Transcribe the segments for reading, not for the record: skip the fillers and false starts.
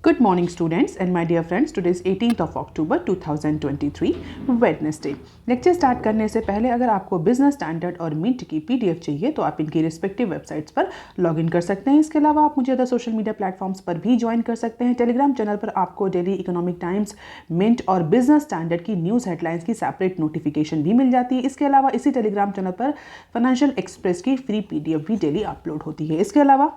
Good morning students and my dear friends, today is 18th of October 2023 Wednesday। Lecture start करने से पहले अगर आपको बिजनेस स्टैंडर्ड और मिंट की पीडीएफ चाहिए तो आप इनकी रिस्पेक्टिव वेबसाइट्स पर लॉगिन कर सकते हैं। इसके अलावा आप मुझे अदर सोशल मीडिया प्लेटफॉर्म्स पर भी ज्वाइन कर सकते हैं। टेलीग्राम चैनल पर आपको डेली इकोनॉमिक टाइम्स, मिंट और बिजनेस स्टैंडर्ड की न्यूज़ हेडलाइंस की सेपरेट नोटिफिकेशन भी मिल जाती है। इसके अलावा इसी टेलीग्राम चैनल पर फाइनेंशियल एक्सप्रेस की फ्री पीडीएफ भी डेली अपलोड होती है। इसके अलावा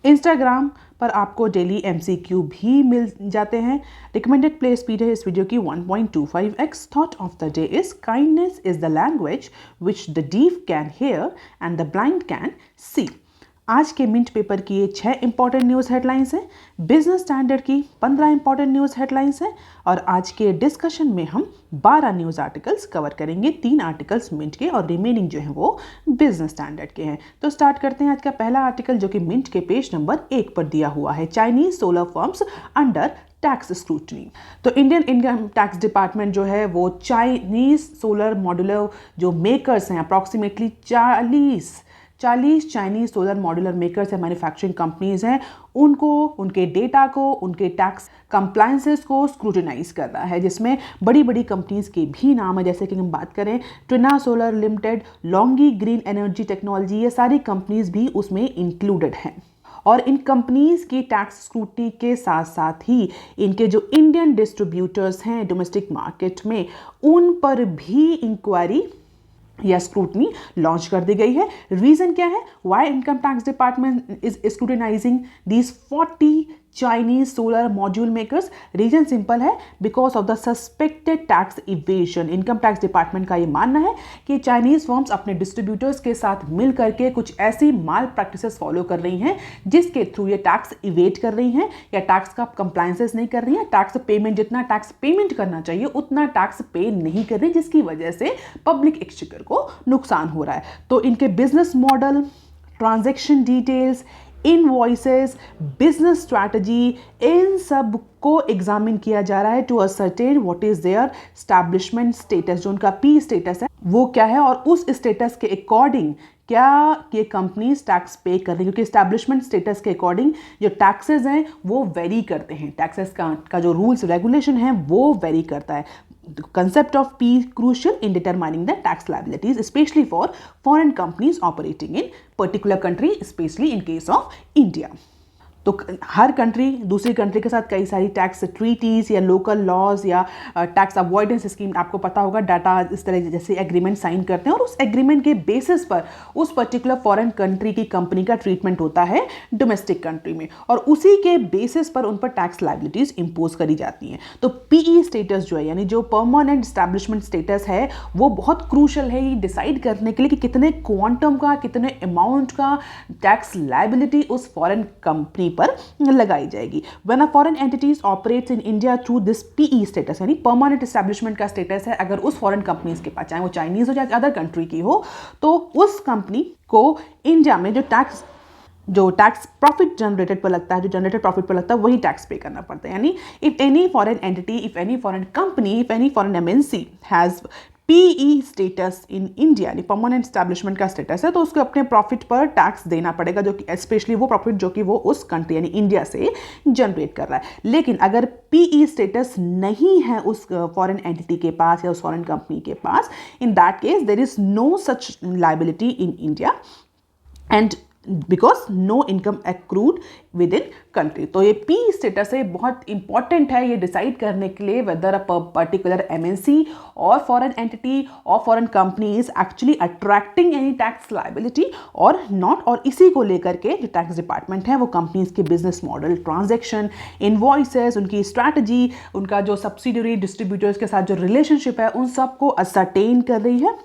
इंस्टाग्राम पर आपको डेली एमसीक्यू भी मिल जाते हैं। रिकमेंडेड प्ले स्पीड है इस वीडियो की 1.25x। Thought of the day is kindness is the language which the deaf can hear and the blind can see. आज के मिंट पेपर की ये 6 इंपॉर्टेंट न्यूज़ हेडलाइंस हैं, बिजनेस स्टैंडर्ड की 15 important news headlines हैं और आज के डिस्कशन में हम 12 न्यूज़ आर्टिकल्स कवर करेंगे। 3 आर्टिकल्स मिंट के और रिमेनिंग जो हैं वो बिजनेस स्टैंडर्ड के हैं। तो स्टार्ट करते हैं आज का पहला आर्टिकल जो कि मिंट के पेज नंबर 1 पर दिया हुआ है। Chinese solar firms under tax scrutiny. तो इंडियन इनकम टैक्स डिपार्टमेंट जो है वो चाइनीज सोलर मॉड्यूलर जो मेकर्स हैं, approximately 40 Chinese solar modular makers या मैन्युफैक्चरिंग कंपनीज हैं, उनको, उनके डेटा को, उनके टैक्स कंप्लायंसेस को स्क्रूटिनाइज कर रहा है, जिसमें बड़ी बड़ी कंपनीज के भी नाम है। जैसे कि हम बात करें Trina solar limited, Longi green energy technology, ये सारी कंपनीज भी उसमें इंक्लूडेड हैं। और इन कंपनीज की टैक्स स्क्रूटनी के साथ साथ ही इनके जो इंडियन डिस्ट्रीब्यूटर्स हैं डोमेस्टिक मार्केट में, उन पर भी इंक्वायरी या स्क्रूटनी लॉन्च कर दी गई है। रीजन क्या है? Why income tax department is scrutinising these 40 Chinese solar module makers? Reason simple है, because of the suspected tax evasion. Income tax department का ये मानना है कि चाइनीज फर्म्स अपने डिस्ट्रीब्यूटर्स के साथ मिल करके कुछ ऐसी माल प्रैक्टिसेस फॉलो कर रही हैं जिसके थ्रू ये टैक्स इवेट कर रही हैं या टैक्स का कंप्लायंसेस नहीं कर रही हैं, टैक्स पेमेंट, जितना टैक्स पेमेंट करना चाहिए उतना टैक्स पे नहीं कर रही, जिसकी वजह से पब्लिक एक्सचेकर को नुकसान हो रहा है। तो इनके business model, transaction details, invoices, business strategy, इन सब को एग्जामिन किया जा रहा है to ascertain what is their establishment status. जो उनका पी स्टेटस है वो क्या है और उस स्टेटस के अकॉर्डिंग क्या ये कंपनीज टैक्स पे कर रही है, क्योंकि एस्टैब्लिशमेंट स्टेटस के अकॉर्डिंग जो टैक्सेस हैं वो वेरी करते हैं। टैक्सेस का जो रूल्स रेगुलेशन है वो वेरी करता है। Concept of P crucial in determining the tax liabilities, especially for foreign companies operating in particular country, especially in case of India. तो हर कंट्री दूसरी कंट्री के साथ कई सारी टैक्स ट्रीटीज या लोकल लॉज या टैक्स अवॉइडेंस स्कीम, आपको पता होगा, डाटा इस तरह जैसे एग्रीमेंट साइन करते हैं और उस एग्रीमेंट के बेसिस पर उस पर्टिकुलर फॉरेन कंट्री की कंपनी का ट्रीटमेंट होता है डोमेस्टिक कंट्री में और उसी के बेसिस पर उन पर टैक्स लाइबिलिटीज इंपोज करी जाती हैं। तो पीई स्टेटस जो है, यानी जो परमानेंट एस्टैब्लिशमेंट स्टेटस है, वो बहुत क्रूशल है ये डिसाइड करने के लिए कि कितने क्वांटम का, कितने अमाउंट का टैक्स लाइबिलिटी उस फॉरेन कंपनी पर लगाई जाएगी। When a foreign entities operates in India through this PE status, यानी परमानेंट एस्टैब्लिशमेंट का स्टेटस है, अगर उस फॉरेन कंपनीज के पास, चाहे वो चाइनीज हो चाहे अदर कंट्री की हो, तो उस कंपनी को इंडिया में जो टैक्स प्रॉफिट जनरेटेड पर लगता है, जो जनरेटेड प्रॉफिट पर लगता है, वही टैक्स पे करना पड़ता है। यानी if any foreign entity, if any foreign company, if any foreign MNC has PE status in India, यानी परमानेंट एस्टैब्लिशमेंट का स्टेटस है, तो उसको अपने प्रॉफिट पर टैक्स देना पड़ेगा, जो कि स्पेशली वो प्रॉफिट जो कि वो उस कंट्री यानी इंडिया से जनरेट कर रहा है। लेकिन अगर पीई स्टेटस नहीं है उस फॉरेन एंटिटी के पास या उस फॉरेन कंपनी के पास, in that case there is no such liability in India and because no income accrued with in country. तो ये पी स्टेटस है, बहुत इंपॉर्टेंट है ये डिसाइड करने के लिए वेदर अ पर्टिकुलर एमएनसी और फॉरेन एंटिटी और foreign company is actually attracting any tax liability और नॉट। और इसी को लेकर के जो टैक्स डिपार्टमेंट है वो कंपनीज के बिजनेस मॉडल, ट्रांजैक्शन, इनवॉइसेस, उनकी स्ट्रैटेजी, उनका जो सब्सिडियरी डिस्ट्रीब्यूटर्स के साथ जो रिलेशनशिप है, उन सबको असरटेन कर रही है।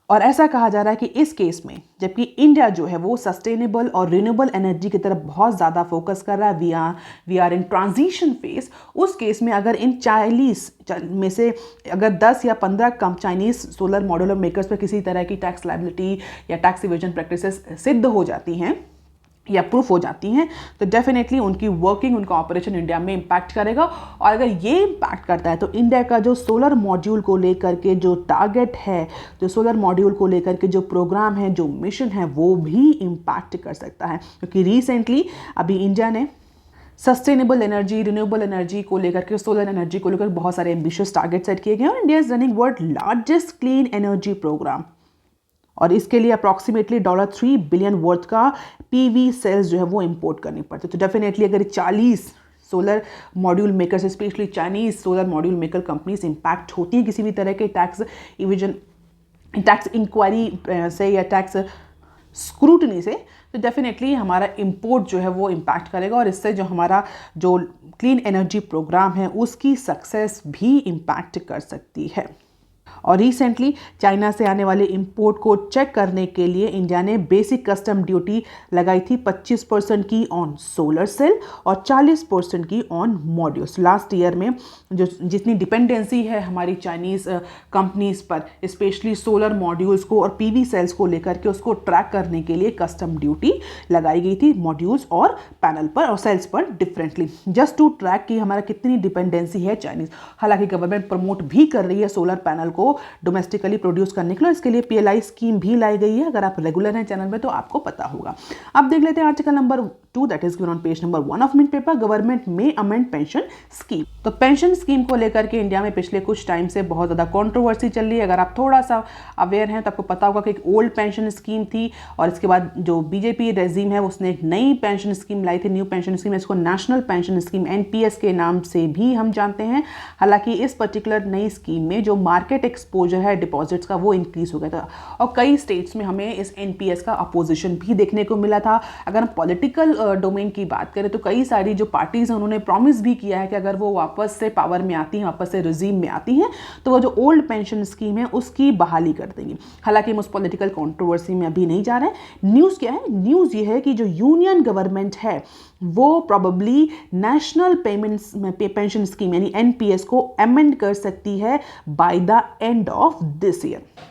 और ऐसा कहा जा रहा है कि इस केस में जबकि इंडिया जो है वो सस्टेनेबल और रिन्यूएबल एनर्जी की तरफ बहुत ज़्यादा फोकस कर रहा है, we are in transition phase, उस केस में अगर इन 40 में से अगर 10 या 15 कम चाइनीज सोलर मॉड्यूलर मेकर्स पर किसी तरह की टैक्स लायबिलिटी या टैक्स इवेजन प्रैक्टिसेस सिद्ध हो जाती हैं या प्रूफ हो जाती हैं, तो डेफिनेटली उनकी वर्किंग, उनका ऑपरेशन इंडिया में इम्पैक्ट करेगा। और अगर ये इम्पैक्ट करता है तो इंडिया का जो सोलर मॉड्यूल को लेकर के जो टारगेट है, जो सोलर मॉड्यूल को लेकर के जो प्रोग्राम है, जो मिशन है, वो भी इम्पैक्ट कर सकता है। क्योंकि रिसेंटली अभी इंडिया ने सस्टेनेबल एनर्जी, रिन्यूएबल एनर्जी को लेकर के, सोलर एनर्जी को लेकर बहुत सारे एम्बिशियस टारगेट सेट किए गए हैं और India is running world largest clean energy programme और इसके लिए अप्रॉक्सीमेटली $3 बिलियन वर्थ का पीवी सेल्स जो है वो इंपोर्ट करनी पड़ती है। तो डेफिनेटली अगर 40 solar module makers, specially Chinese solar module maker companies impact होती हैं किसी भी तरह के टैक्स इविजन, टैक्स इंक्वायरी से या टैक्स स्क्रूटनी से, तो डेफिनेटली हमारा इंपोर्ट जो है वो इम्पैक्ट करेगा और इससे जो हमारा जो क्लीन एनर्जी प्रोग्राम है उसकी सक्सेस भी इम्पैक्ट कर सकती है। और रिसेंटली चाइना से आने वाले इंपोर्ट को चेक करने के लिए इंडिया ने बेसिक कस्टम ड्यूटी लगाई थी 25% की ऑन सोलर सेल और 40% की ऑन मॉड्यूल्स। लास्ट ईयर में जो जितनी डिपेंडेंसी है हमारी चाइनीज़ कंपनीज पर, स्पेशली सोलर मॉड्यूल्स को और पीवी सेल्स को लेकर के, उसको ट्रैक करने के लिए कस्टम ड्यूटी लगाई गई थी मॉड्यूल्स और पैनल पर और सेल्स पर डिफरेंटली, जस्ट टू ट्रैक कि हमारा कितनी डिपेंडेंसी है चाइनीज़। हालांकि गवर्नमेंट प्रमोट भी कर रही है सोलर पैनल को डोमेस्टिकली प्रोड्यूस करने के लिए, इसके लिए पीएलआई स्कीम भी लाई गई है। अगर आप रेगुलर हैं चैनल में तो आपको पता होगा। अब देख लेते हैं article number 2 that is given on page number 1 of Mint paper, government में अमेंड पेंशन स्कीम। तो पेंशन स्कीम को लेकर के इंडिया में पिछले कुछ टाइम से बहुत ज़्यादा कंट्रोवर्सी चल रही है। अगर आप थोड़ा सा अवेयर हैं तो आपको पता होगा कि एक ओल्ड पेंशन स्कीम थी और इसके बाद जो बीजेपी रेजिम है उसने एक नई पेंशन स्कीम लाई थी, न्यू पेंशन स्कीम, इसको नेशनल पेंशन स्कीम एनपीएस के नाम से भी हम जानते हैं। हालांकि इस पर्टिकुलर नई स्कीम में जो मार्केट एक्सपोजर है डिपॉजिट्स का वो इंक्रीज हो गया था और कई स्टेट्स में हमें इस एनपीएस का अपोजिशन भी देखने को मिला था। अगर हम पॉलिटिकल डोमेन की बात करें तो कई सारी जो पार्टीज हैं उन्होंने प्रॉमिस भी किया है कि अगर वो वापस से पावर में आती हैं, वापस से रिजीम में आती हैं, तो वो जो ओल्ड पेंशन स्कीम है उसकी बहाली कर देंगी। हालांकि हम उस पॉलिटिकल कंट्रोवर्सी में अभी नहीं जा रहे हैं। न्यूज़ क्या है? न्यूज़ ये है कि जो यूनियन गवर्नमेंट है वो probably national payments pension scheme यानी एनपीएस को अमेंड कर सकती है by the end of this year.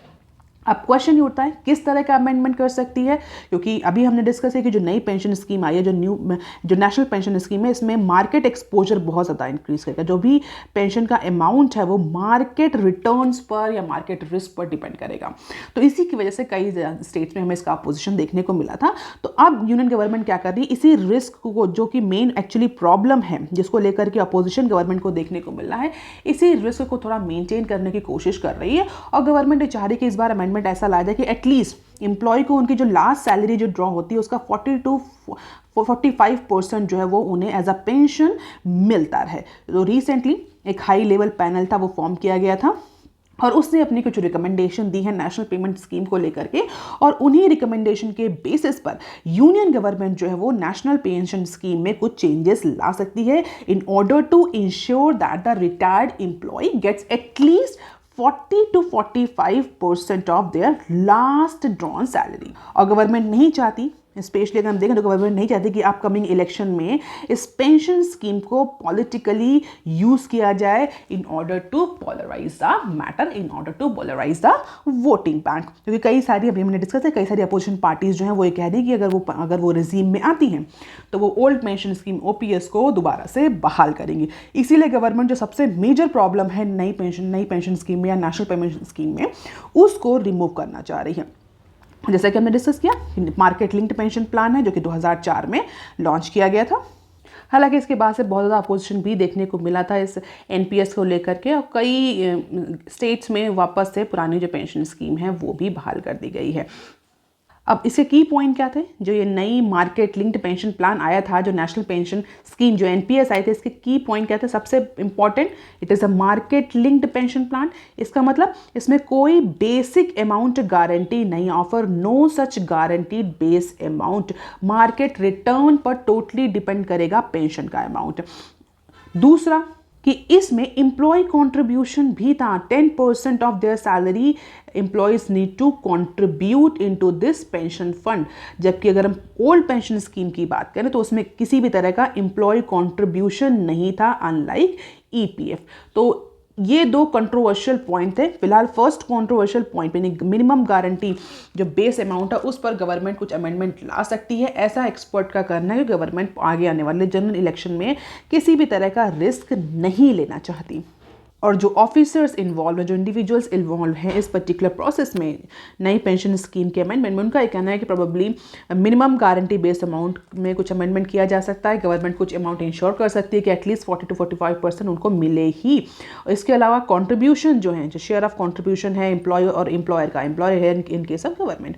अब क्वेश्चन ये उठता है किस तरह का अमेंडमेंट कर सकती है, क्योंकि अभी हमने डिस्कस है कि जो नई पेंशन स्कीम आई है, जो नेशनल पेंशन स्कीम है, इसमें मार्केट एक्सपोजर बहुत ज़्यादा इंक्रीज करेगा। जो भी पेंशन का अमाउंट है वो मार्केट रिटर्न्स पर या मार्केट रिस्क पर डिपेंड करेगा। तो इसी की वजह से कई स्टेट्स में हमें इसका अपोजिशन देखने को मिला था। तो अब यूनियन गवर्नमेंट क्या कर रही है, इसी रिस्क को जो कि मेन एक्चुअली प्रॉब्लम है जिसको लेकर के अपोजिशन गवर्नमेंट को देखने को मिल रहा है, इसी रिस्क को थोड़ा मेंटेन करने की कोशिश कर रही है और गवर्नमेंट चाह रही है कि इस बार अमेंडमेंट ऐसा लाया जाए कि एटलीस्ट एम्प्लॉय को उनकी जो लास्ट सैलरी जो ड्रॉ होती है उसका 40 to 45% जो है वो उन्हें एज अ पेंशन मिलता है। तो रिसेंटली एक हाई लेवल पैनल था वो फॉर्म किया गया था और उसने अपनी कुछ रिकमेंडेशन दी है नेशनल पेमेंट स्कीम को लेकर के और उन्हीं रिकमेंडेशन के बेसिस पर यूनियन गवर्नमेंट जो है वो नेशनल पेंशन स्कीम में कुछ चेंजेस ला सकती है in order to ensure that the retired employ gets at least 40 to 45% of their last drawn salary. और गवर्नमेंट नहीं चाहती, स्पेशली अगर हम देखें तो गवर्नमेंट नहीं चाहती कि अपकमिंग इलेक्शन में इस पेंशन स्कीम को पॉलिटिकली यूज किया जाए in order to polarise the matter, in order to polarise the voting bank. क्योंकि कई सारी, अभी हमने डिस्कस है, कई सारी अपोजिशन पार्टीज जो हैं वो ये कह रही कि अगर वो रिजीम में आती हैं तो वो ओल्ड पेंशन स्कीम ओपीएस को दोबारा से बहाल करेंगी। इसीलिए गवर्नमेंट जो सबसे मेजर प्रॉब्लम है नई पेंशन स्कीम में या नेशनल पेंशन स्कीम में, उसको रिमूव करना चाह रही है। जैसा कि हमने डिस्कस किया, मार्केट लिंक्ड पेंशन प्लान है जो कि 2004 में लॉन्च किया गया था। हालांकि इसके बाद से बहुत ज़्यादा अपोजिशन भी देखने को मिला था इस एनपीएस को लेकर के और कई स्टेट्स में वापस से पुरानी जो पेंशन स्कीम है वो भी बहाल कर दी गई है। अब इसके की पॉइंट क्या थे? जो ये नई मार्केट लिंक्ड पेंशन प्लान आया था, जो नेशनल पेंशन स्कीम जो एनपीएस आए थे, इसके की पॉइंट क्या थे? सबसे important, it is a market linked pension plan. इसका मतलब इसमें कोई बेसिक अमाउंट गारंटी नहीं, offer no such guaranteed base amount. Market return पर टोटली डिपेंड करेगा पेंशन का अमाउंट। दूसरा कि इसमें एम्प्लॉय कंट्रीब्यूशन भी था, 10% of their salary employs need to contribute into this pension fund. जबकि अगर हम ओल्ड पेंशन स्कीम की बात करें तो उसमें किसी भी तरह का एम्प्लॉय कंट्रीब्यूशन नहीं था, अनलाइक ईपीएफ। तो ये दो कंट्रोवर्शियल पॉइंट थे। फिलहाल फर्स्ट कंट्रोवर्शियल पॉइंट यानी मिनिमम गारंटी जो बेस अमाउंट है उस पर गवर्नमेंट कुछ अमेंडमेंट ला सकती है, ऐसा एक्सपर्ट का कहना है कि गवर्नमेंट आगे आने वाले जनरल इलेक्शन में किसी भी तरह का रिस्क नहीं लेना चाहती। और जो ऑफिसर्स इन्वॉल्व है, जो इंडिविजुअल्स इन्वॉल्व हैं इस पर्टिकुलर प्रोसेस में नई पेंशन स्कीम के अमेंडमेंट में, उनका ये कहना है कि probably minimum guarantee based amount में कुछ अमेंडमेंट किया जा सकता है। गवर्नमेंट कुछ अमाउंट इंश्योर कर सकती है कि एटलीस्ट 40 to 45% उनको मिले ही। इसके अलावा कॉन्ट्रीब्यूशन जो है, जो शेयर ऑफ कॉन्ट्रीब्यूशन है एम्प्लॉयर और एम्प्लॉयर का, एम्प्लॉयर है इन केस ऑफ गवर्नमेंट,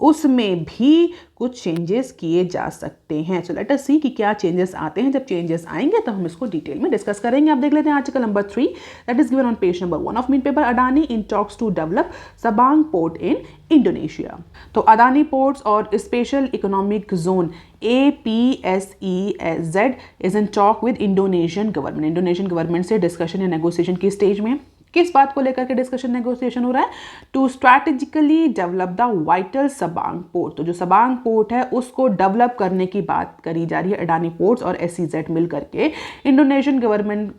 उसमें भी कुछ चेंजेस किए जा सकते हैं। सो लेट अस सी कि क्या चेंजेस आते हैं। जब चेंजेस आएंगे तो हम इसको डिटेल में डिस्कस करेंगे। आप देख लेते हैं article number 3 that is given on page number 1 of Mint paper. Adani in talks to develop Sabang port in Indonesia. तो अडानी पोर्ट्स और special economic zone APSEZ is in talk with Indonesian government. Indonesian government से discussion या negotiation की stage में। किस बात को लेकर के डिस्कशन नेगोशिएशन हो रहा है? To strategically develop the vital Sabang port. तो जो सबांग पोर्ट है उसको डेवलप करने की बात करी जा रही है अडानी पोर्ट्स और SEZ मिल करके इंडोनेशियन गवर्नमेंट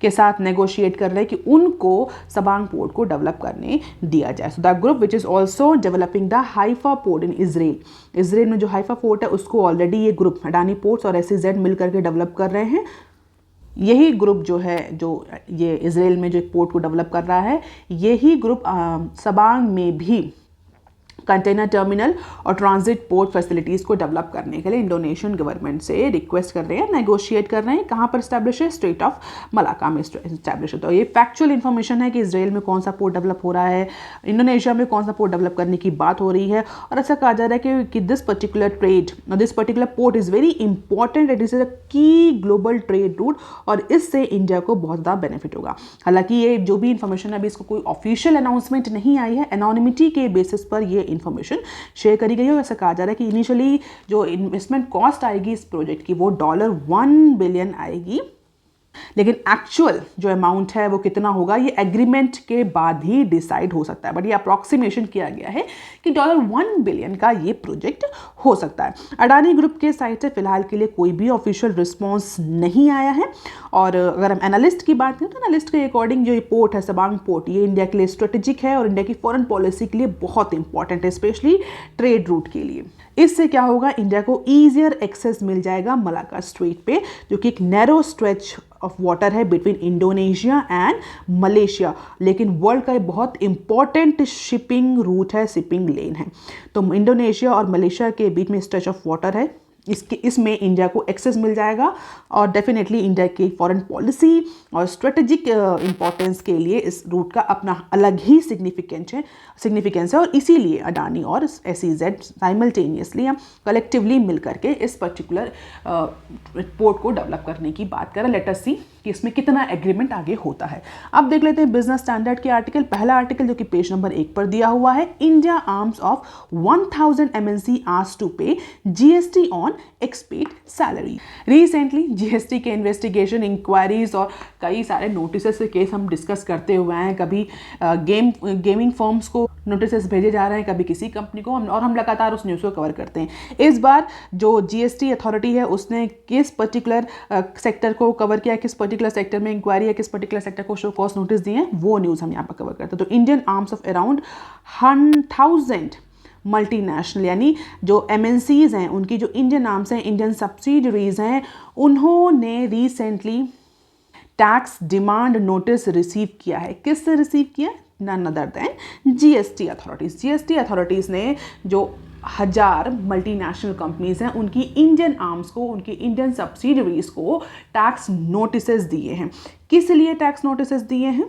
के साथ नेगोशिएट कर रहे हैं कि उनको सबांग पोर्ट को डेवलप करने दिया जाए। So the group which is also developing the Haifa port in Israel. Israel में जो हाइफा पोर्ट है उसको ऑलरेडी ये ग्रुप अडानी पोर्ट्स और SEZ मिल करके डेवलप कर रहे हैं। यही ग्रुप जो है, जो ये इजराइल में जो एक पोर्ट को डेवलप कर रहा है, यही ग्रुप सबांग में भी कंटेनर टर्मिनल और ट्रांजिट पोर्ट फैसिलिटीज़ को डेवलप करने के लिए इंडोनेशियन गवर्नमेंट से रिक्वेस्ट कर रहे हैं, नेगोशिएट कर रहे हैं। कहाँ पर स्टैब्लिश है? स्ट्रेट ऑफ मलाका में स्टैब्लिश है। तो ये फैक्चुअल इन्फॉर्मेशन है कि इजराइल में कौन सा पोर्ट डेवलप हो रहा है, इंडोनेशिया में कौन सा पोर्ट डेवलप करने की बात हो रही है। और ऐसा कहा जा रहा है कि this particular trade, this particular port is very important, it is अ की ग्लोबल ट्रेड रूट और इससे इंडिया को बहुत ज़्यादा बेनिफिट होगा। हालांकि ये जो भी इन्फॉर्मेशन है अभी इसको कोई ऑफिशियल अनाउंसमेंट नहीं आई है, एनोनिमिटी के बेसिस पर ये इन्फॉर्मेशन शेयर करी गई है। ऐसा कहा जा रहा है कि इनिशियली जो इन्वेस्टमेंट कॉस्ट आएगी इस प्रोजेक्ट की वो $1 बिलियन आएगी, लेकिन एक्चुअल जो अमाउंट है वो कितना होगा ये एग्रीमेंट के बाद ही डिसाइड हो सकता है। बट ये अप्रॉक्सीमेशन किया गया है कि $1 बिलियन का ये प्रोजेक्ट हो सकता है। अडानी ग्रुप के साइड से फिलहाल के लिए कोई भी ऑफिशियल रिस्पॉन्स नहीं आया है। और अगर हम एनालिस्ट की बात करें तो एनालिस्ट के अकॉर्डिंग जो ये पोर्ट है सबांग पोर्ट, ये इंडिया के लिए स्ट्रेटेजिक है और इंडिया की फॉरेन पॉलिसी के लिए बहुत इंपॉर्टेंट है, स्पेशली ट्रेड रूट के लिए। इससे क्या होगा, इंडिया को ईजियर एक्सेस मिल जाएगा मलाका स्ट्रेट पे, जो कि एक नैरो स्ट्रेच ऑफ वाटर है बिटवीन इंडोनेशिया एंड मलेशिया, लेकिन वर्ल्ड का एक बहुत इंपॉर्टेंट शिपिंग रूट है, शिपिंग लेन है। तो इंडोनेशिया और मलेशिया के बीच में स्ट्रेच ऑफ वाटर है, इसमें इंडिया को एक्सेस मिल जाएगा और डेफिनेटली इंडिया की फॉरेन पॉलिसी और स्ट्रेटेजिक इंपॉर्टेंस के लिए इस रूट का अपना अलग ही सिग्निफिकेंस है। और इसीलिए अडानी और SEZ साइमल्टेनियसली या कलेक्टिवली मिल करके इस पर्टिकुलर पोर्ट को डेवलप करने की बात करें। लेट अस सी कि इसमें कितना एग्रीमेंट आगे होता है। अब देख लेते हैं बिजनेस स्टैंडर्ड के आर्टिकल। पहला आर्टिकल जो कि पेज नंबर 1 पर दिया हुआ है, India arms of 1000 MNC asked to pay GST on expat salary. Recently GST के इन्वेस्टिगेशन, इंक्वायरीज और कई सारे नोटिस के केस हम डिस्कस करते हुए हैं। कभी गेमिंग फर्म्स को नोटिस भेजे जा रहे हैं, कभी किसी कंपनी को, और हम लगातार उस न्यूज़ को कवर करते हैं। इस बार जो GST अथॉरिटी है उसने किस पर्टिकुलर सेक्टर को कवर किया, किस पर्टिकुलर सेक्टर में इंक्वायरी है, किस पर्टिकुलर सेक्टर को शो कॉज नोटिस दिए हैं, वो न्यूज़ हम यहाँ पर कवर करते हैं। तो Indian arms of around 1000 multinational यानी जो MNCs हैं, उनकी जो इंडियन आर्म्स हैं, इंडियन सब्सिडरीज हैं, उन्होंने recently tax demand notice receive किया है। किससे रिसीव किया? None other than GST authorities. GST authorities ने जो 1000 मल्टीनेशनल कंपनीज हैं उनकी इंडियन आर्म्स को, उनकी इंडियन सब्सिडरीज को टैक्स नोटिसेस दिए हैं। किस लिए टैक्स नोटिसेस दिए हैं?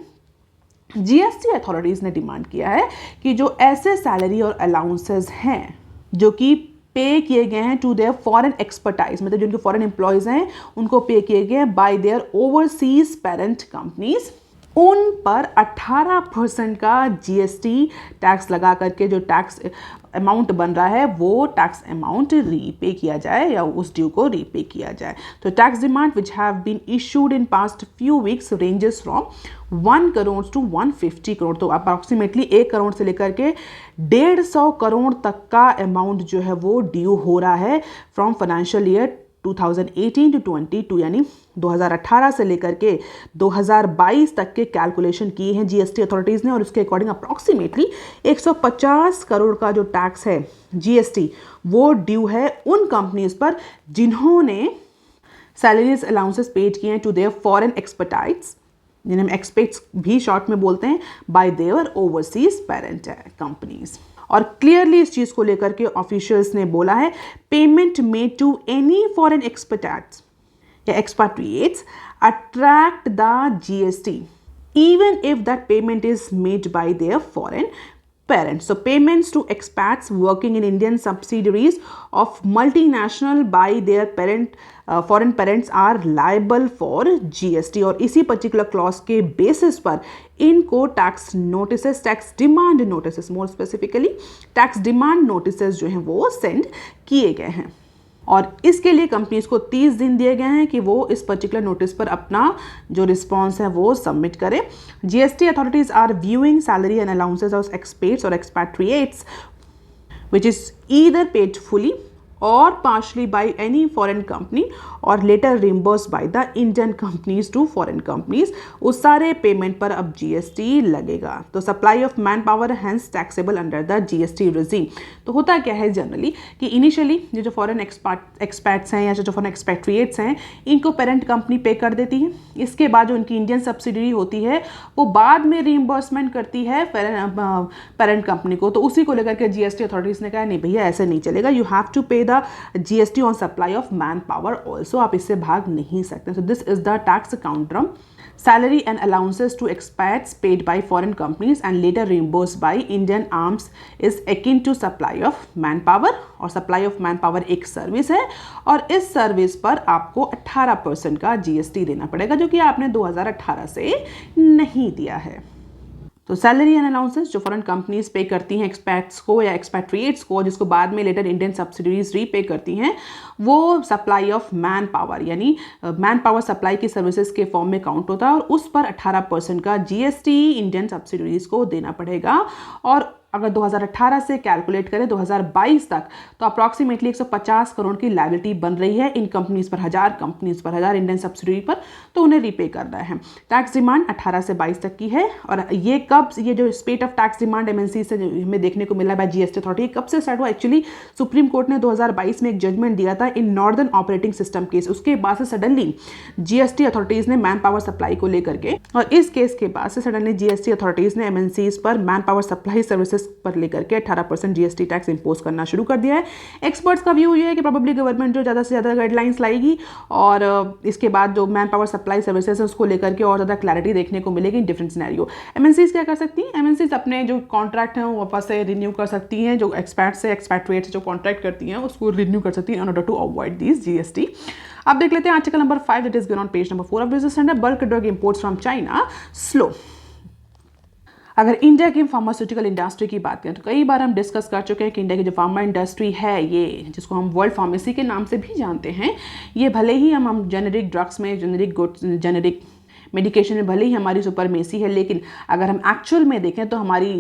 GST अथॉरिटीज़ ने डिमांड किया है कि जो ऐसे सैलरी और अलाउंसेस हैं जो कि पे किए गए हैं टू देयर फॉरेन एक्सपर्टाइज, मतलब जो उनके फॉरेन एम्प्लॉयज़ हैं उनको पे किए गए हैं by their overseas parent companies, उन पर 18% का GST टैक्स लगा करके जो टैक्स अमाउंट बन रहा है वो टैक्स अमाउंट रीपे किया जाए या उस ड्यू को रीपे किया जाए। तो tax demand which have been issued in past few weeks ranges from 1 crore to 150 crore. तो अप्रॉक्सीमेटली 1 करोड़ से लेकर के 150 करोड़ तक का अमाउंट जो है वो ड्यू हो रहा है फ्रॉम फाइनेंशियल ईयर 2018 to 22, यानी 2018 से लेकर के 2022 तक के कैलकुलेशन किए हैं GST अथॉरिटीज़ ने, और उसके अकॉर्डिंग अप्रॉक्सीमेटली 150 करोड़ का जो टैक्स है GST वो ड्यू है उन कंपनीज पर जिन्होंने सैलरीज अलाउंसेस पेड किए हैं टू देयर फॉरेन एक्सपर्टाइज जिन्हें हम एक्सपेक्ट्स भी शॉर्ट में बोलते हैं, by their overseas parent companies. और क्लियरली इस चीज़ को लेकर के ऑफिशियल्स ने बोला है, payment made to any foreign expats या expatriates attract the GST even if that payment is made by their foreign parents. So payments to expats working in Indian subsidiaries of multinational by their foreign parents are liable for GST। और इसी particular clause के basis पर इनको tax notices, tax demand notices, more specifically tax demand notices जो हैं वो send किए गए हैं। और इसके लिए कंपनीज को 30 दिन दिए गए हैं कि वो इस पर्टिकुलर नोटिस पर अपना जो रिस्पॉन्स है वो सबमिट करें। GST authorities are viewing salary and allowances of expats और expatriates which is either paid fully or partially by any foreign company or later reimbursed by the Indian companies to foreign companies। उस सारे payment पर अब GST लगेगा। तो supply of manpower hence taxable under the GST regime. तो होता क्या है जनरली कि इनिशियली जो फॉरेन एक्सपैट्स हैं या जो फॉरेन एक्सपैट्रिएट्स हैं, इनको पेरेंट कंपनी पे कर देती है। इसके बाद जो उनकी इंडियन सब्सिडरी होती है वो बाद में रीइंबर्समेंट करती है पेरेंट कंपनी को। तो उसी को लेकर के जीएसटी अथॉरिटीज ने कहा नहीं भैया ऐसे नहीं चलेगा, you have to pay GST on supply of manpower also। आप इससे भाग नहीं सकते। So this is the tax conundrum। Salary and allowances to expats paid by foreign companies and later reimbursed by Indian arms is akin to supply of manpower। और supply of manpower एक service है और इस service पर आपको 18% का GST देना पड़ेगा, जो कि आपने 2018 से नहीं दिया है। तो सैलरी एंड अलाउंसेस जो फॉरेन कंपनीज पे करती हैं एक्सपैट्स को या एक्सपैट्रिएट्स को, जिसको बाद में लेटर इंडियन सब्सिडीज रीपे करती हैं, वो सप्लाई ऑफ मैन पावर यानी मैन पावर सप्लाई की सर्विसेज के फॉर्म में काउंट होता है और उस पर 18% का जीएसटी इंडियन सब्सिडीज को देना पड़ेगा। और अगर 2018 से कैलकुलेट करें 2022 तक तो अप्रॉक्सीमेटली 150 करोड़ की लायबिलिटी बन रही है इन कंपनीज पर, 1000 इंडियन सब्सिडरी पर, तो उन्हें रीपे करना है। टैक्स डिमांड 18 से 22 तक की है। और ये जो स्पेट ऑफ टैक्स डिमांड एमएनसी से हमें देखने को मिला है जीएसटी अथॉरिटी, कब से स्टार्ट हुआ? एक्चुअली सुप्रीम कोर्ट ने 2022 में एक जजमेंट दिया था in northern operating system case. उसके बाद से सडनली जीएसटी अथॉरिटीज ने मैन पावर सप्लाई को लेकर के, और इस केस के बाद से सडनली जीएसटी अथॉरिटीज ने एमएनसीज पर मैन पावर सप्लाई सर्विसेज पर लेकर के 18% जीएसटी टैक्स इंपोज करना शुरू कर दिया है। एक्सपर्ट्स का व्यू ये है कि प्रोबेबली गवर्नमेंट जो ज़्यादा से ज़्यादा गाइडलाइंस लाएगी और इसके बाद जो मैन पावर सप्लाई सर्विसेज है उसको लेकर के और ज़्यादा क्लैरिटी देखने को मिलेगी इन डिफरेंट सिनेरियो। एमएनसीज क्या कर सकती हैं? एमएनसीज अपने जो कॉन्ट्रैक्ट हैं वो वापस से रिन्यू कर सकती हैं, जो एक्सपैट्स से एक्सपैट्रिएट्स से जो कॉन्ट्रैक्ट करती हैं उसको रिन्यू कर सकती हैं in order to avoid this GST. अब देख लेते हैं article number 5 that is given on page number 4 of Business Standard. Bulk drug imports from China slow. अगर इंडिया की फार्मास्यूटिकल इंडस्ट्री की बात करें तो कई बार हम डिस्कस कर चुके हैं कि इंडिया की जो फार्मा इंडस्ट्री है, ये जिसको हम वर्ल्ड फार्मेसी के नाम से भी जानते हैं, ये भले ही हम जेनेरिक ड्रग्स में, जेनेरिक गुड्स, जेनेरिक मेडिकेशन में भले ही हमारी सुपरमेसी है, लेकिन अगर हम एक्चुअल में देखें तो हमारी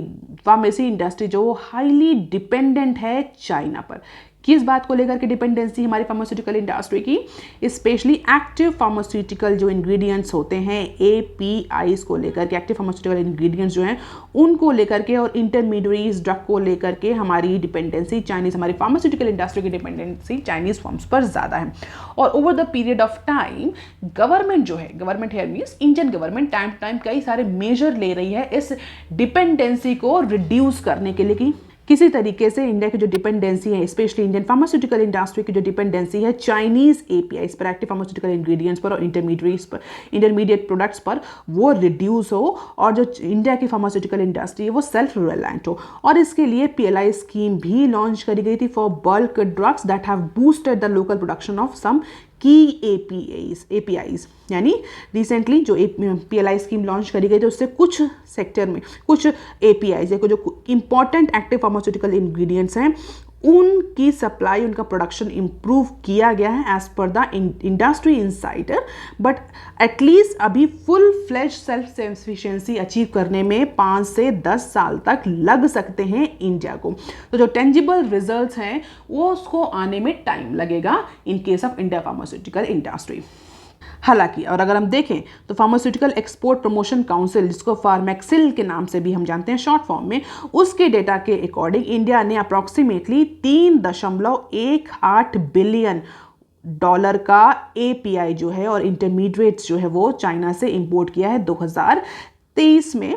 फार्मेसी इंडस्ट्री जो हाईली डिपेंडेंट है चाइना पर। किस बात को लेकर के डिपेंडेंसी हमारी फार्मास्यूटिकल इंडस्ट्री की? स्पेशली एक्टिव फार्मास्यूटिकल जो इंग्रेडिएंट्स होते हैं APIs को लेकर के, एक्टिव फार्मास्यूटिकल इंग्रेडिएंट्स जो हैं उनको लेकर के और इंटरमीडिएट्स ड्रग को लेकर के हमारी डिपेंडेंसी चाइनीज़, हमारी फार्मास्यूटिकल इंडस्ट्री की डिपेंडेंसी चाइनीज़ फर्म्स पर ज़्यादा है। और over the period of time government जो है, government here means Indian government time to time कई सारे मेजर ले रही है इस डिपेंडेंसी को रिड्यूस करने के लिए कि किसी तरीके से इंडिया की जो डिपेंडेंसी है, स्पेशली इंडियन फार्मास्यूटिकल इंडस्ट्री की जो डिपेंडेंसी है चाइनीज APIs पर, एक्टिव फार्मास्यूटिकल इंग्रेडिएंट्स पर और इंटरमीडिएट प्रोडक्ट्स पर, वो रिड्यूस हो और जो इंडिया की फार्मास्यूटिकल इंडस्ट्री है वो सेल्फ रिलायंट हो। और इसके लिए PLI स्कीम भी लॉन्च करी गई थी for bulk drugs that have boosted the local production of some key APIs। यानी रिसेंटली जो PLI स्कीम लॉन्च करी गई थी उससे कुछ सेक्टर में कुछ APIs या जो इंपॉर्टेंट एक्टिव फार्मास्यूटिकल इंग्रेडिएंट्स हैं उनकी सप्लाई, उनका प्रोडक्शन इंप्रूव किया गया है as per the industry insider. But at least अभी full fledge self sufficiency achieve करने में 5 से 10 साल तक लग सकते हैं इंडिया को। तो जो टेंजिबल रिजल्ट्स हैं वो उसको आने में टाइम लगेगा in case of India pharmaceutical industry. हालांकि और अगर हम देखें तो फार्मास्यूटिकल एक्सपोर्ट प्रमोशन काउंसिल, जिसको फार्मेक्सिल के नाम से भी हम जानते हैं शॉर्ट फॉर्म में, उसके डेटा के अकॉर्डिंग इंडिया ने अप्रॉक्सीमेटली 3.18 बिलियन डॉलर का एपीआई जो है और इंटरमीडिएट्स जो है वो चाइना से इंपोर्ट किया है 2023 में,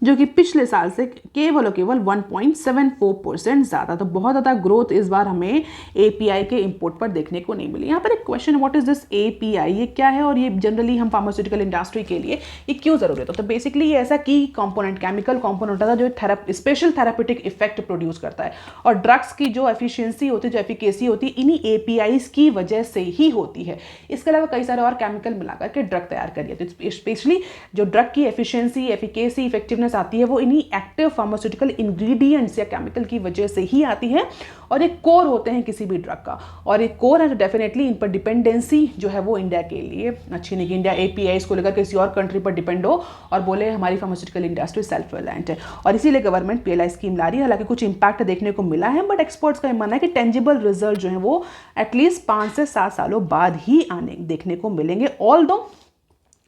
जो कि पिछले साल से केवल और केवल 1.74% ज़्यादा। तो बहुत ज़्यादा ग्रोथ इस बार हमें एपीआई के इंपोर्ट पर देखने को नहीं मिली। यहाँ पर एक question, what is this API, ये क्या है और ये जनरली हम फार्मास्यूटिकल इंडस्ट्री के लिए ये क्यों ज़रूरी है? तो बेसिकली ये ऐसा की कंपोनेंट, केमिकल कंपोनेंट होता है जो स्पेशल थेरापेटिक इफेक्ट प्रोड्यूस करता है, और ड्रग्स की जो एफिशिएंसी होती है, जो एफिकेसी होती है, इन्हीं एपीआईज की वजह से ही होती है। इसके अलावा कई सारे और केमिकल मिलाकर के ड्रग तैयार करिए। तो स्पेशली जो ड्रग की एफिशिएंसी, एफिकेसी, इफेक्टिवनेस आती है वो इन्हीं एक्टिव फार्मास्यूटिकल इंग्रेडिएंट्स या केमिकल की वजह से ही आती है, और ये कोर होते हैं किसी भी ड्रग का, और ये कोर है तो डेफिनेटली इन पर डिपेंडेंसी जो है वो इंडिया के लिए अच्छी नहीं कि इंडिया एपीआईज को लेकर किसी और कंट्री पर डिपेंड हो और बोले हमारी फार्मास्यूटिकल इंडस्ट्री सेल्फ रिलायंट है। और इसीलिए गवर्नमेंट पीएलआई स्कीम ला रही है। हालांकि कुछ इंपैक्ट देखने को मिला है, बट एक्सपर्ट्स का मानना है कि टेंजिबल रिजल्ट जो है वो एटलीस्ट 5 से 7 सालों बाद ही आने देखने को मिलेंगे। ऑल्दो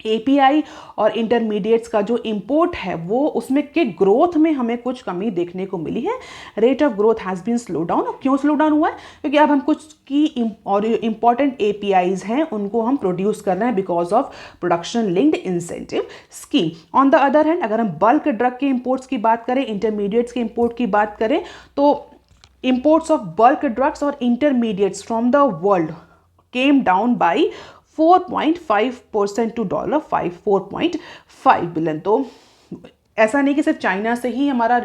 एपीआई और इंटरमीडिएट्स का जो इंपोर्ट है वो उसमें के ग्रोथ में हमें कुछ कमी देखने को मिली है। Rate of growth has been slow down. और क्यों स्लो डाउन हुआ है? क्योंकि अब हम कुछ की और इंपॉर्टेंट एपीआईज हैं उनको हम प्रोड्यूस कर रहे हैं because of production linked incentive scheme. On the other hand अगर हम बल्क ड्रग के इंपोर्ट्स की बात करें, इंटरमीडिएट्स के इंपोर्ट की बात करें, तो इंपोर्ट्स ऑफ बल्क ड्रग्स और intermediates from the world came down by 4.5% to $4.5 billion. तो ऐसा नहीं कि सिर्फ चाइना से ही हमारा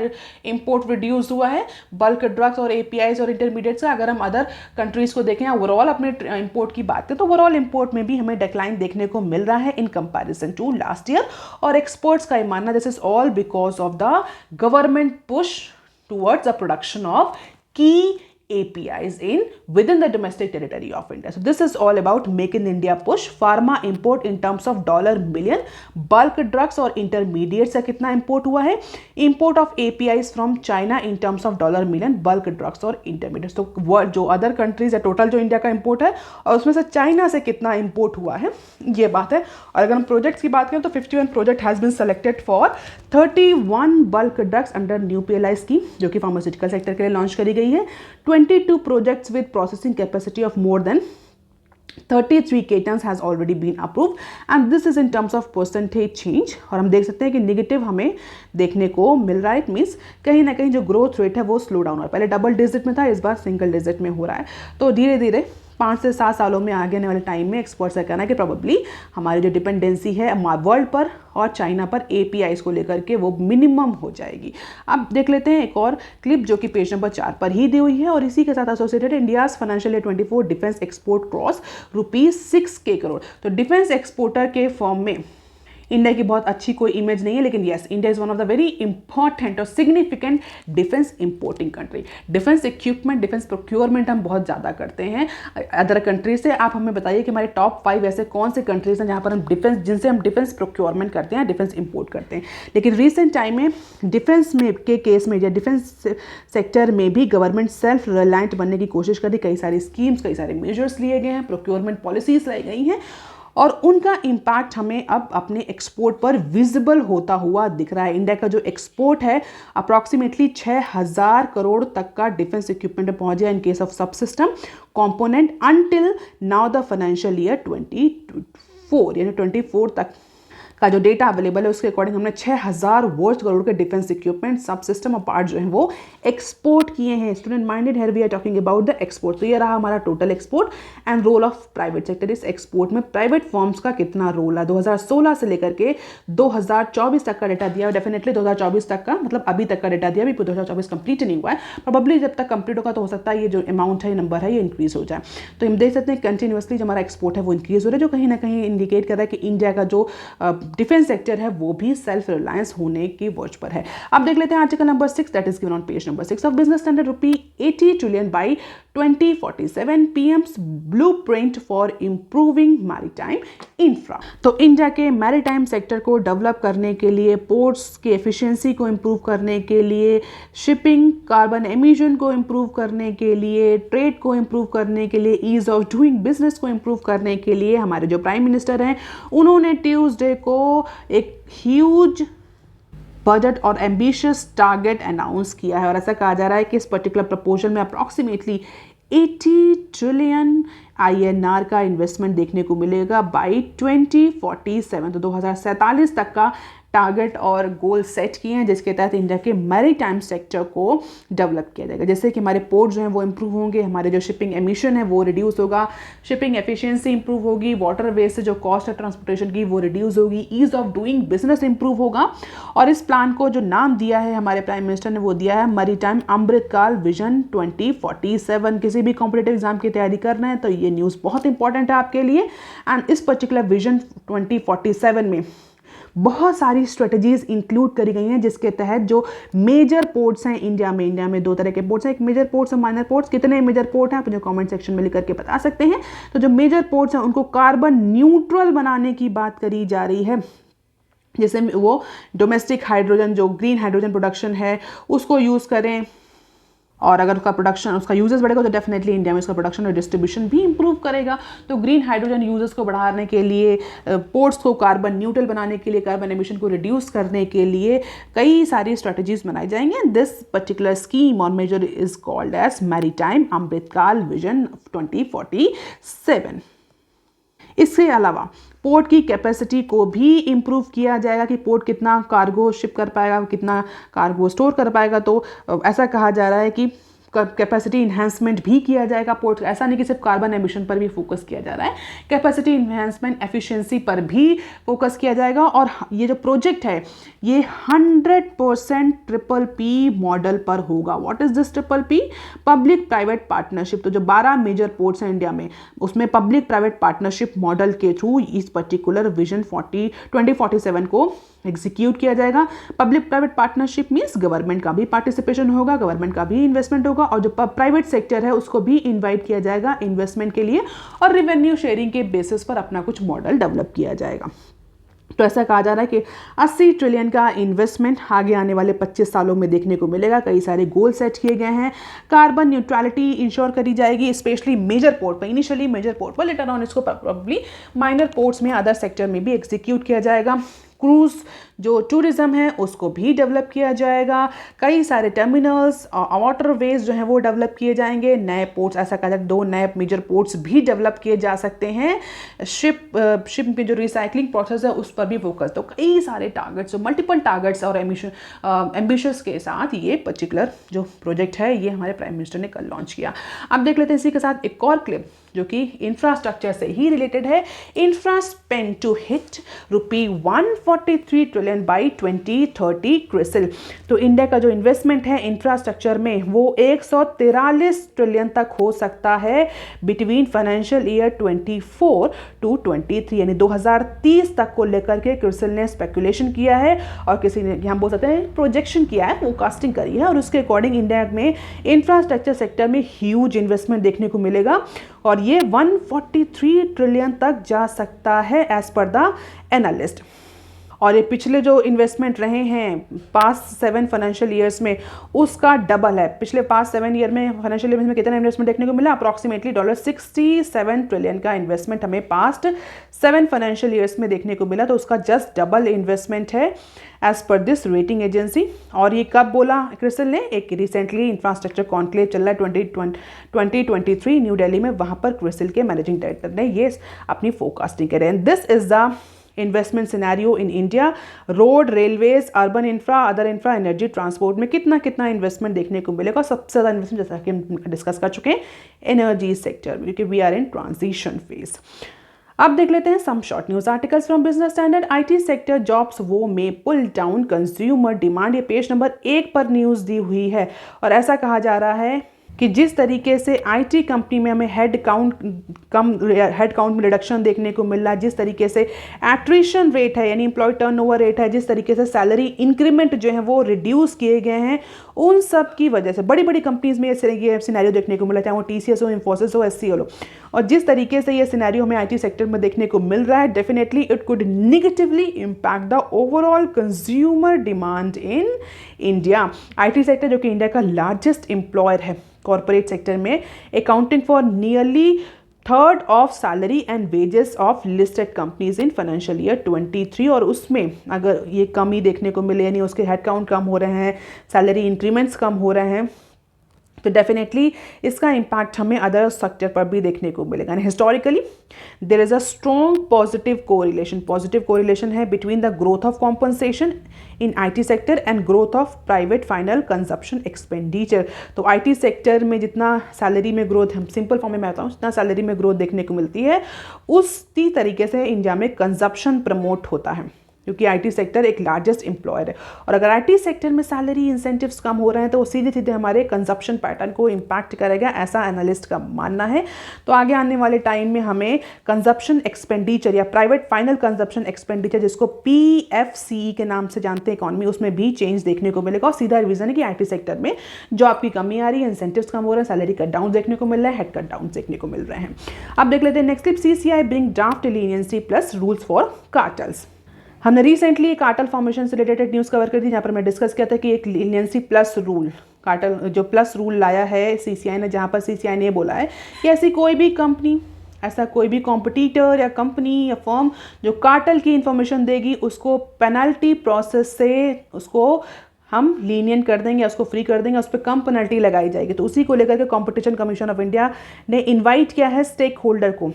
इंपोर्ट रिड्यूस हुआ है बल्क ड्रग्स और एपीआईज और इंटरमीडिएट्स का। अगर हम अदर कंट्रीज को देखें, ओवरऑल अपने इंपोर्ट की बात करें, तो ओवरऑल इंपोर्ट में भी हमें डिक्लाइन देखने को मिल रहा है in comparison to last year. और एक्सपर्ट्स का ये मानना, this is all because of the government push towards the production of key APIs within the domestic territory of India. So this is all about Make in India push. Pharma import in terms of dollar million, bulk drugs और intermediates का कितना import हुआ है? Import of APIs from China in terms of dollar million, bulk drugs और intermediates. तो world जो other countries है, total जो इंडिया का इंपोर्ट है और उसमें से चाइना से कितना इंपोर्ट हुआ है, ये बात है। और अगर हम प्रोजेक्ट्स की बात करें तो 51 project has been selected for 31 bulk drugs under new PLI scheme, जो कि फार्मास्यूटिकल सेक्टर के लिए लॉन्च करी गई है। 22 projects with processing capacity of more than 33 KTons has already been approved and this is in terms of percentage change। और हम देख सकते हैं कि नेगेटिव हमें देखने को मिल रहा है। इट मीन्स कहीं ना कहीं जो ग्रोथ रेट है वो स्लो डाउन हो रहा है। पहले डबल डिजिट में था, इस बार सिंगल डिजिट में हो रहा है। तो धीरे धीरे 5 से 7 सालों में आगे आने वाले टाइम में एक्सपर्ट्स का कहना है कि प्रोबेबली हमारी जो डिपेंडेंसी है वर्ल्ड पर और चाइना पर एपीआईज को लेकर के वो मिनिमम हो जाएगी। अब देख लेते हैं एक और क्लिप जो कि पेज नंबर 4 पर ही दी हुई है और इसी के साथ associated India's financial year 24 defence export cross ₹6K crore. तो डिफेंस एक्सपोर्टर के फॉर्म में इंडिया की बहुत अच्छी कोई इमेज नहीं है, लेकिन yes, India is one of the very important और significant defence importing country. Defence equipment, defence procurement हम बहुत ज़्यादा करते हैं अदर कंट्री से। आप हमें बताइए कि हमारे टॉप 5 ऐसे कौन से कंट्रीज हैं जहाँ पर हम डिफेंस, जिनसे हम डिफेंस प्रोक्योरमेंट करते हैं, डिफेंस इंपोर्ट करते हैं। लेकिन रिसेंट टाइम में डिफेंस में के केस में या डिफेंस सेक्टर में भी गवर्नमेंट सेल्फ रिलायंट बनने की कोशिश कर रही। कई सारी स्कीम्स, कई सारे मेजर्स लिए गए हैं, प्रोक्योरमेंट पॉलिसीज लाई गई हैं और उनका इम्पैक्ट हमें अब अपने एक्सपोर्ट पर विजिबल होता हुआ दिख रहा है। इंडिया का जो एक्सपोर्ट है अप्रॉक्सीमेटली 6000 करोड़ तक का डिफेंस इक्विपमेंट में पहुंच गया इन केस ऑफ सब system component until now the financial year 24 यानी 24 तक का जो डेटा अवेलेबल है उसके अकॉर्डिंग हमने 6000 करोड़ के डिफेंस इक्विपमेंट सब सिस्टम और पार्ट जो है वो एक्सपोर्ट किए हैं। Student minded, here we are talking about the export. तो ये रहा हमारा total export and role of private sector. इस एक्सपोर्ट में प्राइवेट फर्म्स का कितना रोल है 2016 से लेकर के 2024 तक का डेटा दिया है। डेफिनेटली 2024 तक का मतलब अभी तक का डेटा दिया, अभी 2024 कंप्लीट नहीं हुआ है। प्रोबेबली जब तक कंप्लीट होगा तो हो सकता है ये जो अमाउंट है, नंबर है, ये इंक्रीज हो जाए। तो हम देख सकते हैं कंटिन्यूसली जो हमारा एक्सपोर्ट है वो इंक्रीज हो रहा है, जो कहीं ना कहीं इंडिकेट कर रहा है कि इंडिया का जो डिफेंस सेक्टर है वो भी सेल्फ रिलायंस होने की वर्ज पर है। अब देख लेते हैं article number 6 that is given on page number 6 of Business Standard ₹80 trillion by 2047 PM's blueprint for improving maritime infra. तो इंडिया के मैरीटाइम सेक्टर को डेवलप करने के लिए, पोर्ट्स की एफिशिएंसी को इंप्रूव करने के लिए, शिपिंग, कार्बन एमिशन को इंप्रूव करने के लिए, ट्रेड को इंप्रूव करने के लिए, ईज ऑफ डूइंग बिजनेस को इंप्रूव करने के लिए हमारे जो प्राइम मिनिस्टर हैं उन्होंने ट्यूसडे को एक ह्यूज बजट और एम्बिशियस टारगेट अनाउंस किया है। और ऐसा कहा जा रहा है कि इस पर्टिकुलर प्रपोजल में अप्रॉक्सीमेटली 80 ट्रिलियन INR का इन्वेस्टमेंट देखने को मिलेगा बाई 2047। तो 2047 तक का टारगेट और गोल सेट किए हैं, जिसके तहत इंडिया के मैरीटाइम सेक्टर को डेवलप किया जाएगा। जैसे कि हमारे पोर्ट जो हैं वो इंप्रूव होंगे, हमारे जो शिपिंग एमिशन है वो रिड्यूस होगा, शिपिंग एफिशिएंसी इंप्रूव होगी, वाटर वेज से जो कॉस्ट है ट्रांसपोर्टेशन की वो रिड्यूस होगी, ease of doing business improve होगा। और इस प्लान को जो नाम दिया है हमारे प्राइम मिनिस्टर ने वो दिया है मैरीटाइम अमृतकाल विजन 2047। किसी भी कॉम्पिटेटिव एग्जाम की तैयारी कर रहे हैं तो ये न्यूज़ बहुत इंपॉर्टेंट है आपके लिए। एंड इस पर्टिकुलर विजन 2047 में बहुत सारी स्ट्रेटजीज इंक्लूड करी गई हैं, जिसके तहत जो मेजर पोर्ट्स हैं इंडिया में 2 तरह के पोर्ट्स हैं, एक मेजर पोर्ट्स और माइनर पोर्ट्स। कितने मेजर पोर्ट हैं आप मुझे कमेंट सेक्शन में लिख करके बता सकते हैं। तो जो मेजर पोर्ट्स हैं उनको कार्बन न्यूट्रल बनाने की बात करी जा रही है, जैसे वो डोमेस्टिक हाइड्रोजन, जो ग्रीन हाइड्रोजन प्रोडक्शन है उसको यूज़ करें, और अगर उसका यूजेस बढ़ेगा तो डेफिनेटली इंडिया में उसका प्रोडक्शन और डिस्ट्रीब्यूशन भी इंप्रूव करेगा। तो ग्रीन हाइड्रोजन यूजेस को बढ़ाने के लिए, पोर्ट्स को कार्बन न्यूट्रल बनाने के लिए, कार्बन एमिशन को रिड्यूस करने के लिए कई सारी स्ट्रेटजीज बनाई जाएंगी। दिस पर्टिकुलर स्कीम और major is called as maritime Amritkaal vision 2047। इसके अलावा पोर्ट की कैपेसिटी को भी इम्प्रूव किया जाएगा कि पोर्ट कितना कार्गो शिप कर पाएगा, कितना कार्गो स्टोर कर पाएगा। तो ऐसा कहा जा रहा है कि कैपेसिटी इन्हांसमेंट भी किया जाएगा पोर्ट। ऐसा नहीं कि सिर्फ कार्बन एमिशन पर भी फोकस किया जा रहा है, कैपेसिटी इन्हांसमेंट, एफिशिएंसी पर भी फोकस किया जाएगा। और ये जो प्रोजेक्ट है ये 100% PPP मॉडल पर होगा। What is this PPP? Public private partnership. तो जो 12 मेजर पोर्ट्स हैं इंडिया में, उसमें पब्लिक प्राइवेट पार्टनरशिप मॉडल के थ्रू इस पर्टिकुलर विजन 2047 को एग्जीक्यूट किया जाएगा। Public private partnership means government का भी पार्टिसिपेशन होगा, गवर्नमेंट का भी इन्वेस्टमेंट होगा, और जो प्राइवेट सेक्टर है उसको भी इनवाइट किया जाएगा इन्वेस्टमेंट के लिए, और रेवेन्यू शेयरिंग के बेसिस पर अपना कुछ मॉडल डेवलप किया जाएगा। तो ऐसा कहा जा रहा है कि 80 ट्रिलियन का इन्वेस्टमेंट आगे आने वाले 25 सालों में देखने को मिलेगा। कई सारे गोल सेट किए गए हैं। कार्बन न्यूट्रलिटी इंश्योर करी जाएगी, स्पेशली मेजर पोर्ट पर, इनिशियली मेजर पोर्ट पर, लेटर ऑन इसको प्रोबेबली माइनर पोर्ट्स में, अदर सेक्टर में भी एग्जीक्यूट किया जाएगा। क्रूज जो टूरिज्म है उसको भी डेवलप किया जाएगा। कई सारे टर्मिनल्स और वाटरवेज जो हैं वो डेवलप किए जाएंगे। नए पोर्ट्स, ऐसा कहा जाए 2 नए मेजर पोर्ट्स भी डेवलप किए जा सकते हैं। शिप के जो रिसाइकलिंग प्रोसेस है उस पर भी फोकस। तो कई सारे टारगेट्स, मल्टीपल टारगेट्स और एम्बिशंस के साथ ये पर्टिकुलर जो प्रोजेक्ट है ये हमारे प्राइम मिनिस्टर ने कल लॉन्च किया। अब देख लेते हैं इसी के साथ एक और क्लिप जो कि इंफ्रास्ट्रक्चर से ही रिलेटेड है। Infra spend to hit ₹143 trillion by 2030 CRISIL. तो इंडिया का जो इन्वेस्टमेंट है इंफ्रास्ट्रक्चर में वो 143 ट्रिलियन तक हो सकता है बिटवीन फाइनेंशियल ईयर 24 to 23, यानी 2030 तक को लेकर के क्रिसिल ने स्पेकुलेशन किया है, और किसी ने हम बोल सकते हैं प्रोजेक्शन किया है, फोरकास्टिंग करी है, और उसके अकॉर्डिंग इंडिया में इंफ्रास्ट्रक्चर सेक्टर में ह्यूज इन्वेस्टमेंट देखने को मिलेगा, और ये 143 ट्रिलियन तक जा सकता है एज पर द एनालिस्ट। और ये पिछले जो इन्वेस्टमेंट रहे हैं पास्ट 7 फाइनेंशियल ईयर्स में उसका डबल है। पिछले पास्ट 7 ईयर में फाइनेंशियल ईयर में कितना इन्वेस्टमेंट देखने को मिला? अप्रॉक्सीमेटली $67 ट्रिलियन का इन्वेस्टमेंट हमें पास्ट 7 फाइनेंशियल ईयर्स में देखने को मिला। तो उसका जस्ट डबल इन्वेस्टमेंट है as per this rating agency. और ये कब बोला क्रिसिल ने? एक रिसेंटली इंफ्रास्ट्रक्चर कॉन्क्लेव चल रहा है 2023 न्यू दिल्ली में, वहाँ पर क्रिसिल के मैनेजिंग डायरेक्टर ने ये अपनी फोरकास्टिंग करी है। This is the investment scenario in India. Road, railways, urban infra, other infra, energy, transport में कितना कितना इन्वेस्टमेंट देखने को मिलेगा। सबसे ज़्यादा इन्वेस्टमेंट, जैसा कि हम डिस्कस कर चुके हैं, एनर्जी सेक्टर, क्योंकि we are in transition phase. अब देख लेते हैं some short news articles from Business Standard. IT sector jobs वो में पुल डाउन कंज्यूमर डिमांड, ये पेज नंबर 1 पर न्यूज़ दी हुई है। और ऐसा कहा जा रहा है कि जिस तरीके से IT कंपनी में हमें हेड काउंट में रिडक्शन देखने को मिल रहा है, जिस तरीके से एट्रिशन रेट है यानी एम्प्लॉय टर्नओवर रेट है, जिस तरीके से सैलरी इंक्रीमेंट जो है वो रिड्यूस किए गए हैं, उन सब की वजह से बड़ी बड़ी कंपनीज में ये सिनेरियो देखने को मिला, चाहे वो TCS हो, इन्फोसिस हो, SCL हो। और जिस तरीके से ये सिनेरियो हमें IT सेक्टर में देखने को मिल रहा है, definitely it could negatively impact the overall consumer demand in India. IT sector जो कि इंडिया का लार्जेस्ट एम्प्लॉयर है कॉर्पोरेट सेक्टर में, accounting for nearly 1/3 of salary and wages of listed companies in financial year 23। और उसमें अगर ये कमी देखने को मिले, यानी उसके हेड काउंट कम हो रहे हैं, सैलरी इंक्रीमेंट्स कम हो रहे हैं, तो डेफिनेटली इसका इम्पैक्ट हमें अदर सेक्टर पर भी देखने को मिलेगा। And historically there is a strong positive correlation है between the growth of compensation in IT sector and growth of private final consumption expenditure. तो आईटी सेक्टर में जितना सैलरी में ग्रोथ, हम सिंपल फॉर्म में बताऊँ, जितना सैलरी में ग्रोथ देखने को मिलती है उसी तरीके से इंडिया में कंजप्शन प्रमोट होता है, क्योंकि आईटी सेक्टर एक लार्जेस्ट एम्प्लॉयर है। और अगर आईटी सेक्टर में सैलरी इंसेंटिव्स कम हो रहे हैं तो वो सीधे सीधे हमारे कंजप्शन पैटर्न को इम्पैक्ट करेगा, ऐसा एनालिस्ट का मानना है। तो आगे आने वाले टाइम में हमें कंजप्शन एक्सपेंडिचर या प्राइवेट फाइनल कंजप्शन एक्सपेंडिचर, जिसको PFCE के नाम से जानते हैं इकॉनमी, उसमें भी चेंज देखने को मिलेगा। और सीधा रीजन है कि आईटी सेक्टर में जॉब की कमी आ रही है, इंसेंटिव्स कम हो रहे हैं, सैलरी कट डाउन देखने को मिल रहा है, हेड कट डाउन देखने को मिल रहे हैं। अब देख लेते हैं next clip, CCI bring draft leniency plus rules for cartels. हमने रिसेंटली कार्टल फॉर्मेशन से रिलेटेड न्यूज़ कवर कर दी, जहाँ पर मैं डिस्कस किया था कि एक लीनियंसी प्लस रूल, कार्टल जो प्लस रूल लाया है CCI ने, जहाँ पर CCI ने बोला है कि ऐसी कोई भी कंपनी, ऐसा कोई भी कॉम्पिटिटर या कंपनी या फर्म जो कार्टल की इंफॉर्मेशन देगी उसको पेनल्टी प्रोसेस से उसको हम लीनियंट कर देंगे, उसको फ्री कर देंगे, उस पर कम पेनल्टी लगाई जाएगी। तो उसी को लेकर के कॉम्पिटिशन कमीशन ऑफ इंडिया ने इन्वाइट किया है स्टेक होल्डर को।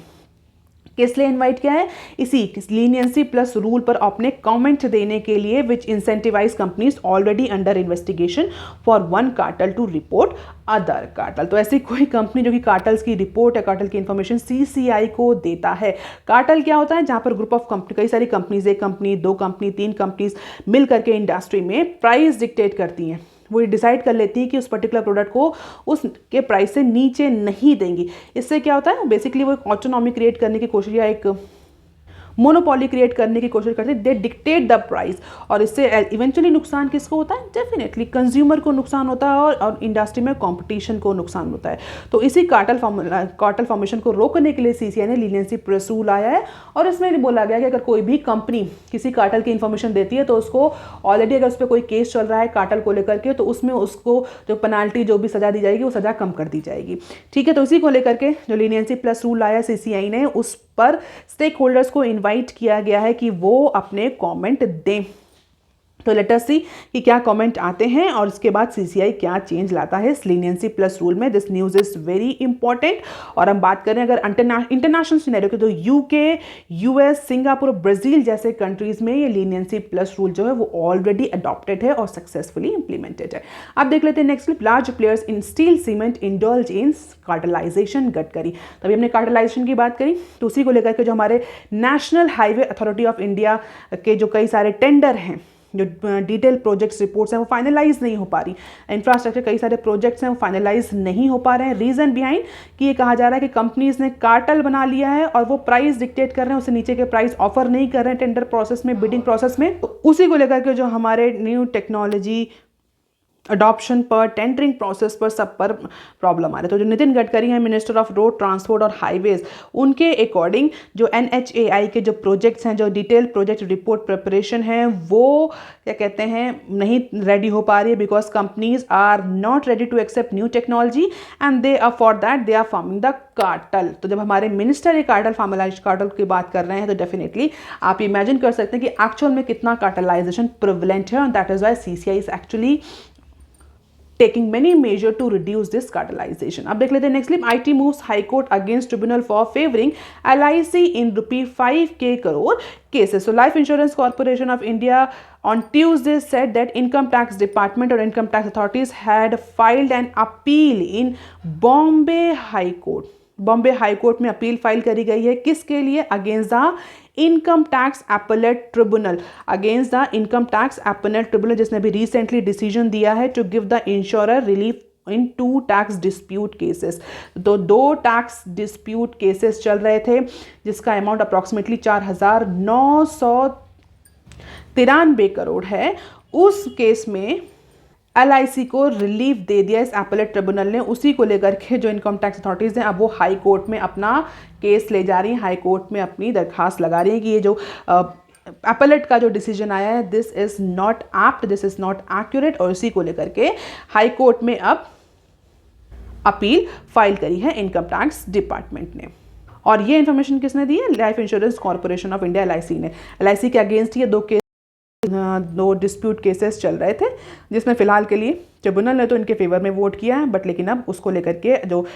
किस लिए इन्वाइट किया है? इसी लीनियंसी प्लस रूल पर अपने कमेंट देने के लिए, which incentivise companies already under investigation for one cartel to report other cartel. तो ऐसी कोई कंपनी जो कि कार्टल्स की रिपोर्ट या कार्टल की इंफॉर्मेशन CCI को देता है। कार्टल क्या होता है? जहां पर ग्रुप ऑफ कंपनी, कई सारी कंपनीज, एक कंपनी, दो कंपनी, तीन कंपनीज मिल करके इंडस्ट्री में प्राइस डिक्टेट करती हैं। वो डिसाइड कर लेती है कि उस पर्टिकुलर प्रोडक्ट को उसके प्राइस से नीचे नहीं देंगी। इससे क्या होता है? बेसिकली वो एक ऑटोनॉमी क्रिएट करने की कोशिश या एक मोनोपोली क्रिएट करने की कोशिश करते हैं। दे डिक्टेट द प्राइस, और इससे इवेंचुअली नुकसान किसको होता है? डेफिनेटली कंज्यूमर को नुकसान होता है और इंडस्ट्री में कंपटीशन को नुकसान होता है। तो इसी कार्टल फॉर्मेशन को रोकने के लिए CCI ने लीनियंसी प्लस रूल आया है, और इसमें बोला गया कि अगर कोई भी कंपनी किसी कार्टल की इंफॉर्मेशन देती है तो उसको ऑलरेडी अगर उस पर कोई केस चल रहा है कार्टल को लेकर के, तो उसमें उसको जो पेनाल्टी, जो भी सजा दी जाएगी वो सजा कम कर दी जाएगी। ठीक है, तो इसी को लेकर के जो लीनियंसी प्लस रूल आया CCI ने, उस पर स्टेक होल्डर्स को इनवाइट किया गया है कि वो अपने कमेंट दें। तो लेट अस सी कि क्या कमेंट आते हैं और उसके बाद CCI क्या चेंज लाता है इस लीनियंसी प्लस रूल में। This news is very important. और हम बात करें अगर इंटरनेशनल सिनेरियो की, तो UK, US, सिंगापुर, ब्राज़ील जैसे कंट्रीज में ये लीनियंसी प्लस रूल जो है वो ऑलरेडी अडॉप्टेड है और सक्सेसफुली इंप्लीमेंटेड है। अब देख लेते हैं next clip, large players in steel cement indulge in cartelisation. Gadkari, तभी हमने कार्टलाइजेशन की बात करी, तो उसी को लेकर के जो हमारे national highway authority of India के जो कई सारे टेंडर हैं, जो डिटेल प्रोजेक्ट्स रिपोर्ट्स हैं वो फाइनलाइज नहीं हो पा रही। इंफ्रास्ट्रक्चर कई सारे प्रोजेक्ट्स हैं वो फाइनलाइज नहीं हो पा रहे हैं। रीजन बिहाइंड कि ये कहा जा रहा है कि कंपनीज ने कार्टल बना लिया है और वो प्राइस डिक्टेट कर रहे हैं, उससे नीचे के प्राइस ऑफर नहीं कर रहे हैं टेंडर प्रोसेस में, बिडिंग प्रोसेस में। तो उसी को लेकर के जो हमारे न्यू टेक्नोलॉजी अडॉप्शन पर, टेंडरिंग प्रोसेस पर, सब पर प्रॉब्लम आ रही है। तो जो नितिन गडकरी हैं, मिनिस्टर ऑफ रोड ट्रांसपोर्ट और हाईवेज, उनके अकॉर्डिंग जो NHAI के जो प्रोजेक्ट्स हैं, जो डिटेल प्रोजेक्ट रिपोर्ट प्रिपरेशन है, वो क्या कहते हैं नहीं रेडी हो पा रही है, because companies are not ready to accept new technology and they are for that they are forming the cartel. तो जब हमारे मिनिस्टर ये कार्टल की बात कर रहे हैं, तो डेफिनेटली आप इमेजिन कर सकते हैं कि एक्चुअल में कितना कार्टलाइजेशन प्रिवलेंट है, और that is why CCI is actually taking many measures to reduce this cartelization. अब देख लेते हैं next clip, IT moves High Court against tribunal for favoring LIC in ₹5K crore cases. So Life Insurance Corporation of India on Tuesday said that Income Tax Department or Income Tax authorities had filed an appeal in Bombay High Court. Bombay high court में appeal file करी गई है, किसके लिए? Against the income tax appellate tribunal, against the income tax appellate tribunal, जिसने भी recently decision दिया है to give the insurer relief in 2 tax dispute cases. तो 2 टैक्स डिस्प्यूट केसेस चल रहे थे, जिसका अमाउंट अप्रॉक्सीमेटली 4,993 करोड़ है। उस केस में LIC को रिलीफ दे दिया इस एपेलेट ट्रिब्यूनल ने। उसी को लेकर के जो इनकम टैक्स अथॉरिटीज़ हैं, अब वो हाई कोर्ट में अपना केस ले जा रही हैं, हाई कोर्ट में अपनी दरख्वास्त लगा रही हैं कि ये जो एपेलेट का जो डिसीजन आया है, this is not apt, this is not accurate, और इसी को लेकर के हाई कोर्ट में अब अपील फाइल करी है इनकम टैक्स डिपार्टमेंट ने। और ये इन्फॉर्मेशन किसने दी है? Life insurance corporation of India, LIC ने। LIC के अगेंस्ट ये 2 केस दो डिस्प्यूट केसेस चल रहे थे, जिसमें फ़िलहाल के लिए ट्रिब्यूनल ने तो इनके फेवर में वोट किया है, बट लेकिन अब उसको लेकर के जो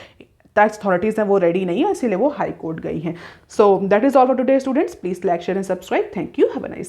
टैक्स अथॉरिटीज़ हैं वो रेडी नहीं है, इसीलिए वो हाई कोर्ट गई हैं। So that is all for today students. Please like share and subscribe. Thank you. Have a nice